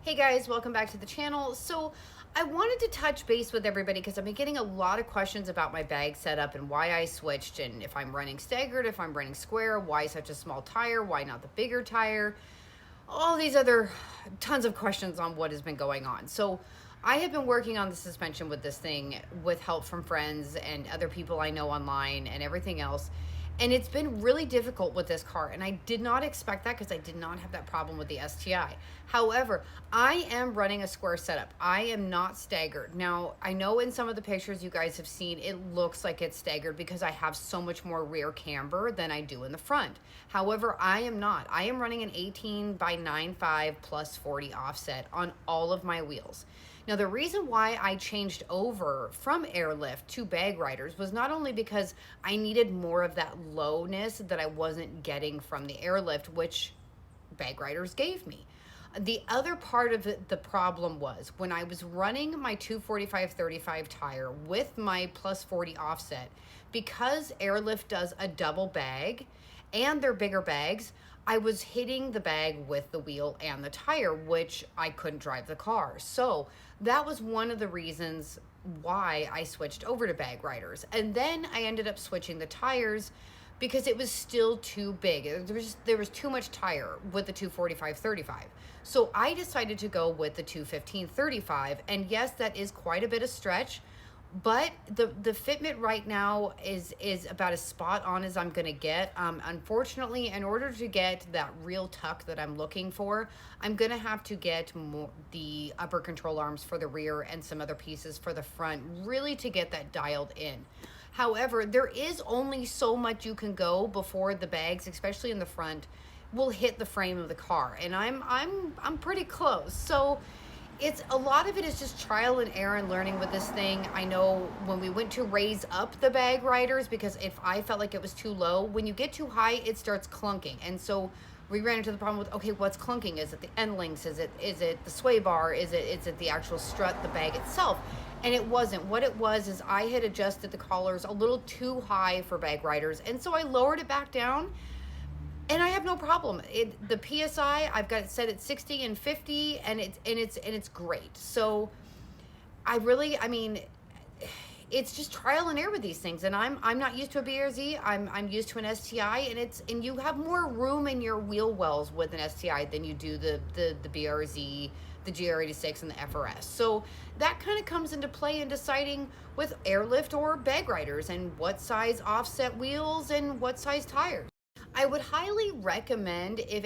Hey guys, welcome back to the channel. So I wanted to touch base with everybody because I've been getting a lot of questions about my bag setup and why I switched, and if I'm running staggered, if I'm running square, why such a small tire, why not the bigger tire, all these other tons of questions on what has been going on. So I have been working on the suspension with this thing with help from friends and other people I know online and everything else. And it's been really difficult with this car. And I did not expect that because I did not have that problem with the STI. However, I am running a square setup. I am not staggered. Now, I know in some of the pictures you guys have seen, it looks like it's staggered because I have so much more rear camber than I do in the front. However, I am not. I am running an 18 by 9.5 plus 40 offset on all of my wheels. Now, the reason why I changed over from airlift to bag riders was not only because I needed more of that lowness that I wasn't getting from the airlift, which bag riders gave me. The other part of the problem was when I was running my 245/35 tire with my plus 40 offset, because airlift does a double bag and they're bigger bags, I was hitting the bag with the wheel and the tire, which I couldn't drive the car. So that was one of the reasons why I switched over to bag riders. And then I ended up switching the tires because it was still too big. There was too much tire with the 245/35. So I decided to go with the 215/35. And yes, that is quite a bit of stretch, but the fitment right now is about as spot on as I'm gonna get. Unfortunately, in order to get that real tuck that I'm looking for, I'm gonna have to get more the upper control arms for the rear and some other pieces for the front, really to get that dialed in. However, there is only so much you can go before the bags, especially in the front, will hit the frame of the car, and I'm pretty close. So it's a lot of it is just trial and error and learning with this thing. I know when we went to raise up the bag riders, because if I felt like it was too low, when you get too high, it starts clunking. And so we ran into the problem with, okay, what's clunking? Is it the end links? Is it the sway bar? Is it the actual strut, the bag itself? And it wasn't. What it was is I had adjusted the collars a little too high for bag riders, and so I lowered it back down. And I have no problem. The PSI, I've got it set at 60 and 50, and it's great. So I mean, it's just trial and error with these things. And I'm not used to a BRZ. I'm used to an STI, and you have more room in your wheel wells with an STI than you do the BRZ, the GR86, and the FRS. So that kind of comes into play in deciding with airlift or bag riders and what size offset wheels and what size tires. I would highly recommend, if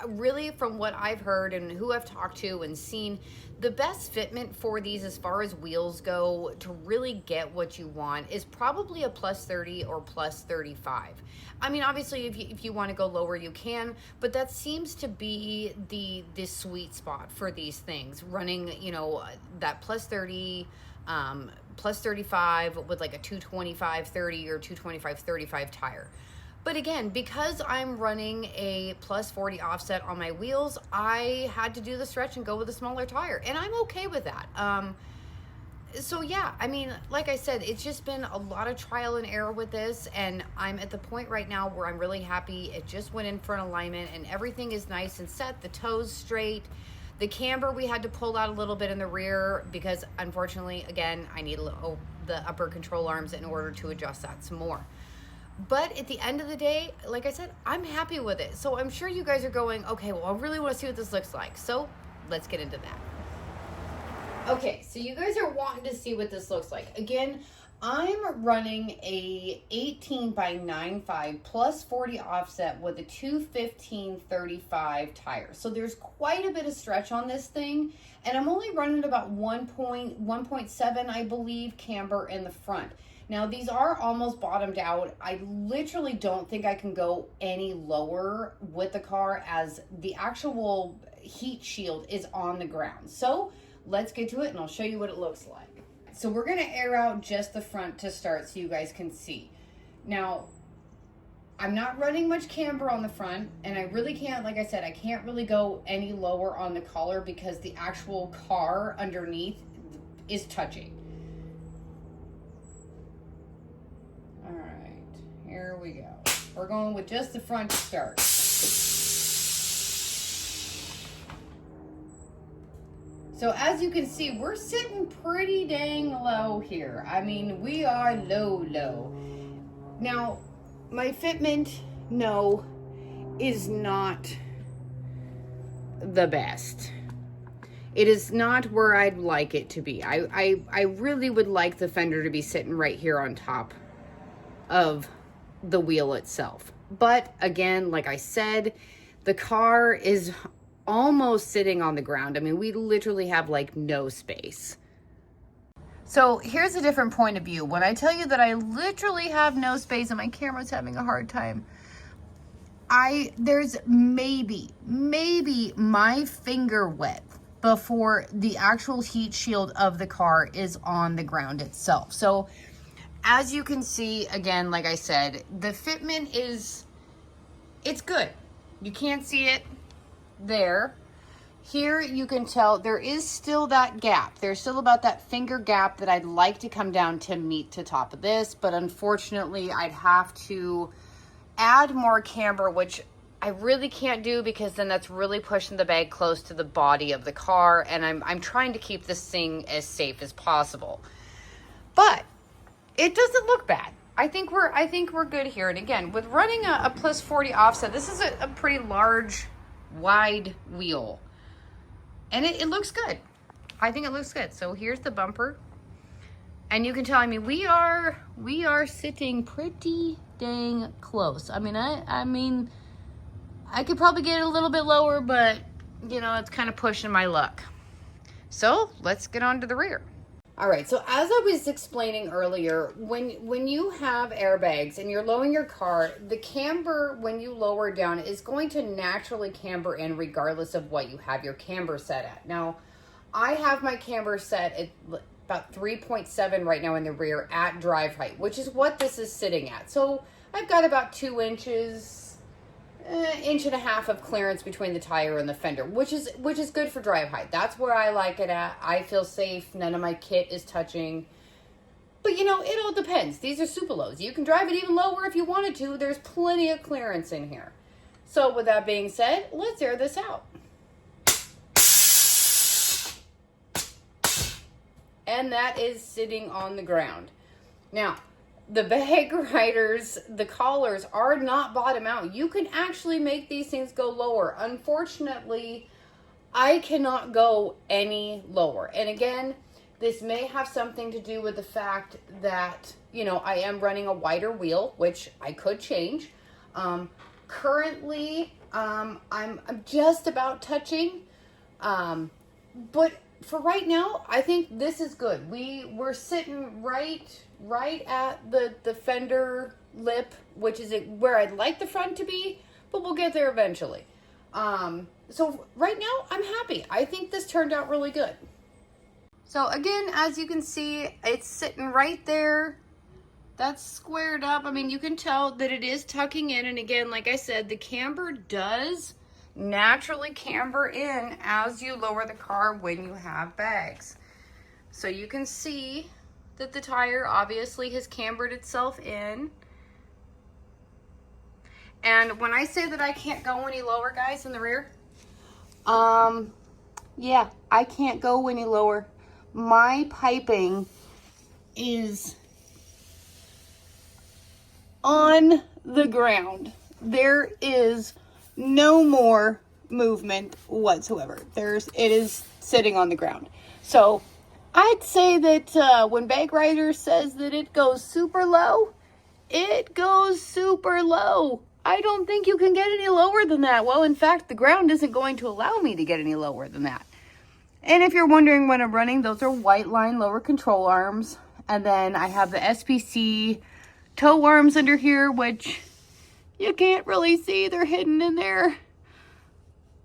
really from what I've heard and who I've talked to and seen, the best fitment for these as far as wheels go to really get what you want is probably a plus 30 or plus 35. I mean, obviously if you want to go lower you can, but that seems to be the sweet spot for these things, running, you know, that plus 30 plus 35 with like a 225/30 or 225/35 tire. But again, because I'm running a plus 40 offset on my wheels, I had to do the stretch and go with a smaller tire. And I'm okay with that. So yeah, I mean, like I said, it's just been a lot of trial and error with this. And I'm at the point right now where I'm really happy. It just went in for an alignment and everything is nice and set. The toes straight. The camber we had to pull out a little bit in the rear because unfortunately, again, I need the upper control arms in order to adjust that some more. But at the end of the day, like I said, I'm happy with it. So I'm sure you guys are going, okay, well, I really want to see what this looks like. So let's get into that. Okay, so you guys are wanting to see what this looks like. Again, I'm running a 18 by 9.5 plus 40 offset with a 215/35 tire. So there's quite a bit of stretch on this thing. And I'm only running about 1.7, I believe, camber in the front. Now, these are almost bottomed out. I literally don't think I can go any lower with the car as the actual heat shield is on the ground. So let's get to it and I'll show you what it looks like. So we're gonna air out just the front to start so you guys can see. Now, I'm not running much camber on the front, and I really can't, like I said, I can't really go any lower on the collar because the actual car underneath is touching. All right, here we go. We're going with just the front to start. So as you can see, we're sitting pretty dang low here. I mean, we are low. Now, my fitment, no, is not the best. It is not where I'd like it to be. I really would like the fender to be sitting right here on top of the wheel itself. But again, like I said, the car is almost sitting on the ground. I mean, we literally have like no space. So here's a different point of view. When I tell you that I literally have no space and my camera's having a hard time, there's maybe my finger width before the actual heat shield of the car is on the ground itself. So as you can see, again, like I said, the fitment it's good. You can't see it there. Here you can tell there is still that gap. There's still about that finger gap that I'd like to come down to meet the top of this, but unfortunately I'd have to add more camber, which I really can't do because then that's really pushing the bag close to the body of the car, and I'm trying to keep this thing as safe as possible. But it doesn't look bad. I think we're good here. And again, with running a plus 40 offset, this is a pretty large, wide wheel. And it looks good. I think it looks good. So here's the bumper. And you can tell, I mean, we are sitting pretty dang close. I mean, I could probably get it a little bit lower, but you know, it's kind of pushing my luck. So let's get on to the rear. All right, so as I was explaining earlier, when you have airbags and you're lowering your car, the camber, when you lower down, is going to naturally camber in regardless of what you have your camber set at. Now, I have my camber set at about 3.7 right now in the rear at drive height, which is what this is sitting at. So I've got about 2 inches, inch and a half of clearance between the tire and the fender, which is good for drive height. That's where I like it at. I feel safe. None of my kit is touching. But you know, it all depends. These are super lows. You can drive it even lower if you wanted to. There's plenty of clearance in here. So with that being said, let's air this out. And that is sitting on the ground. Now, the bag riders, the collars are not bottom out. You can actually make these things go lower. Unfortunately, I cannot go any lower. And again, this may have something to do with the fact that, you know, I am running a wider wheel, which I could change. Currently, I'm just about touching. But for right now, I think this is good. We're sitting right at the fender lip, which is where I'd like the front to be, but we'll get there eventually. So right now, I'm happy. I think this turned out really good. So again, as you can see, it's sitting right there. That's squared up. I mean, you can tell that it is tucking in. And again, like I said, the camber does naturally camber in as you lower the car when you have bags. So you can see that the tire obviously has cambered itself in. And when I say that I can't go any lower, guys, in the rear, yeah, I can't go any lower. My piping is on the ground. There is no more movement whatsoever. It is sitting on the ground. So I'd say that when Bag Rider says that it goes super low, it goes super low. I don't think you can get any lower than that. Well, in fact, the ground isn't going to allow me to get any lower than that. And if you're wondering when I'm running, those are white line lower control arms. And then I have the SPC toe arms under here, which you can't really see. They're hidden in there.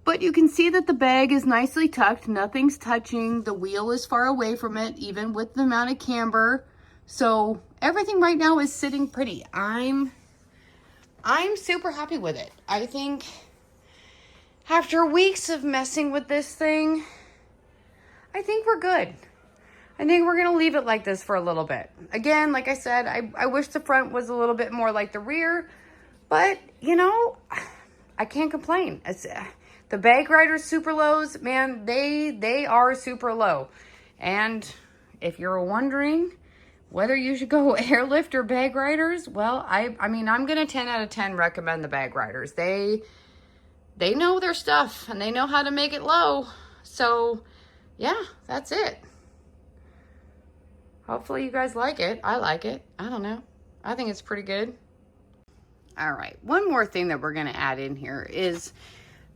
But you can see that the bag is nicely tucked. Nothing's touching. The wheel is far away from it, even with the amount of camber. So everything right now is sitting pretty. I'm super happy with it. I think after weeks of messing with this thing, I think we're good. I think we're going to leave it like this for a little bit. Again, like I said, I wish the front was a little bit more like the rear. But, you know, I can't complain. The bag riders super lows, man, they are super low. And if you're wondering whether you should go airlift or bag riders, well, I mean, I'm going to 10 out of 10 recommend the bag riders. They know their stuff and they know how to make it low. So yeah, that's it. Hopefully you guys like it. I like it. I don't know. I think it's pretty good. All right, one more thing that we're going to add in here is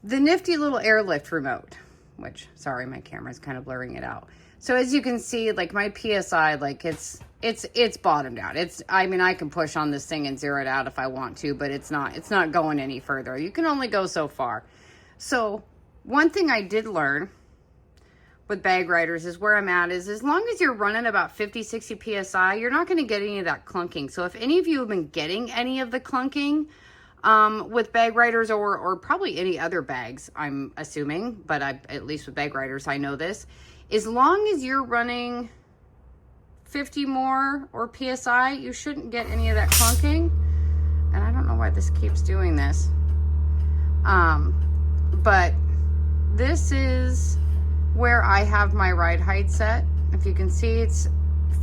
the nifty little airlift remote, which, sorry, my camera's kind of blurring it out. So as you can see, like my PSI, like it's bottomed out. I mean, I can push on this thing and zero it out if I want to, but it's not going any further. You can only go so far. So one thing I did learn with bag riders is where I'm at is as long as you're running about 50, 60 PSI, you're not going to get any of that clunking. So if any of you have been getting any of the clunking with bag riders or probably any other bags, I'm assuming, but at least with bag riders, I know this, as long as you're running 50 more or PSI, you shouldn't get any of that clunking. And I don't know why this keeps doing this. But this is where I have my ride height set. If you can see, it's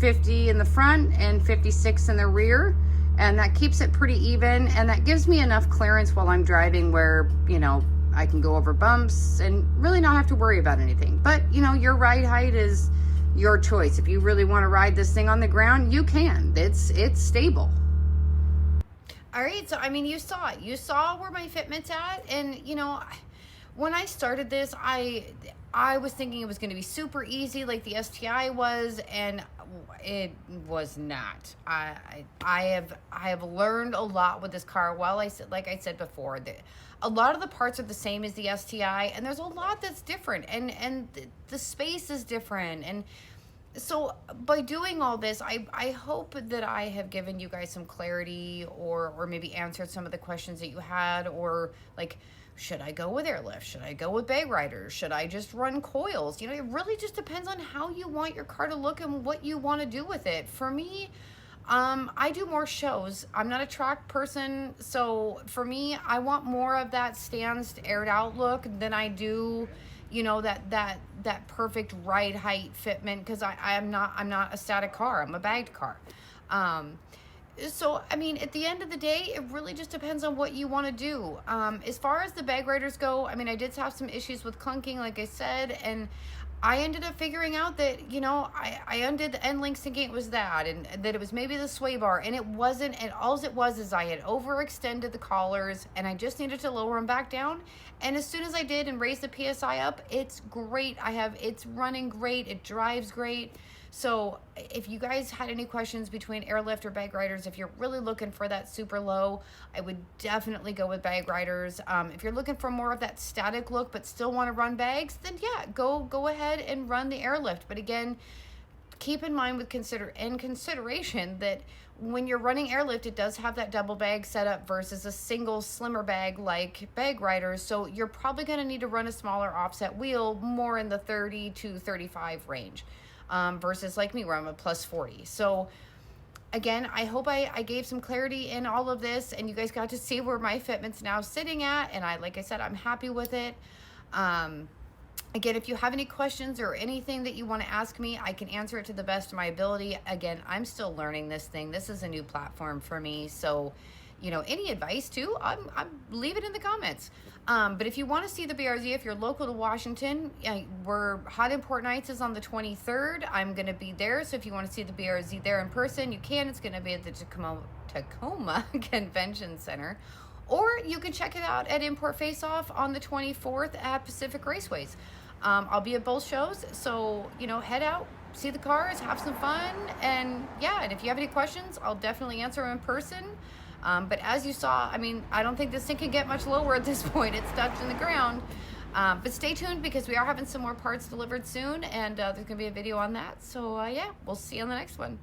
50 in the front and 56 in the rear, and that keeps it pretty even, and that gives me enough clearance while I'm driving where, you know, I can go over bumps and really not have to worry about anything. But, you know, your ride height is your choice. If you really want to ride this thing on the ground, you can. It's stable. All right, so I mean, you saw it. You saw where my fitment's at, and you know, when I started this, I was thinking it was going to be super easy like the STI was, and it was not. I have learned a lot with this car. Well, like I said before, a lot of the parts are the same as the STI, and there's a lot that's different, and the space is different. And so by doing all this, I hope that I have given you guys some clarity, or maybe answered some of the questions that you had, or like, should I go with airlift? Should I go with bag riders? Should I just run coils? You know, it really just depends on how you want your car to look and what you want to do with it. For me, I do more shows. I'm not a track person, so for me, I want more of that stanced, aired out look than I do, you know, that perfect ride height fitment, because I'm not a static car. I'm a bagged car. So, I mean, at the end of the day, it really just depends on what you want to do. As far as the bag riders go, I mean, I did have some issues with clunking, like I said, and I ended up figuring out that, you know, I undid the end links thinking it was that, and that it was maybe the sway bar, and it wasn't. And all it was is I had overextended the collars, and I just needed to lower them back down. And as soon as I did and raised the PSI up, it's great. It's running great. It drives great. So if you guys had any questions between airlift or bag riders, if you're really looking for that super low, I would definitely go with bag riders. If you're looking for more of that static look but still want to run bags, then yeah, go ahead and run the airlift. But again, keep in mind with consideration that when you're running airlift, it does have that double bag setup versus a single slimmer bag like bag riders. So you're probably going to need to run a smaller offset wheel, more in the 30 to 35 range. Versus like me where I'm a plus 40. So again, I hope I gave some clarity in all of this, and you guys got to see where my fitment's now sitting at, and like I said, I'm happy with it. Again, if you have any questions or anything that you want to ask me, I can answer it to the best of my ability. Again, I'm still learning this thing. This is a new platform for me, so you know, any advice too, I'm leave it in the comments. But if you want to see the BRZ, if you're local to Washington, we're Hot Import Nights is on the 23rd. I'm going to be there, so if you want to see the BRZ there in person, you can. It's going to be at the Tacoma Convention Center. Or you can check it out at Import Face Off on the 24th at Pacific Raceways. I'll be at both shows, so, you know, head out, see the cars, have some fun, and yeah, and if you have any questions, I'll definitely answer them in person. But as you saw, I mean, I don't think this thing can get much lower at this point. It's touching the ground. But stay tuned, because we are having some more parts delivered soon, and there's going to be a video on that. So, yeah, we'll see you on the next one.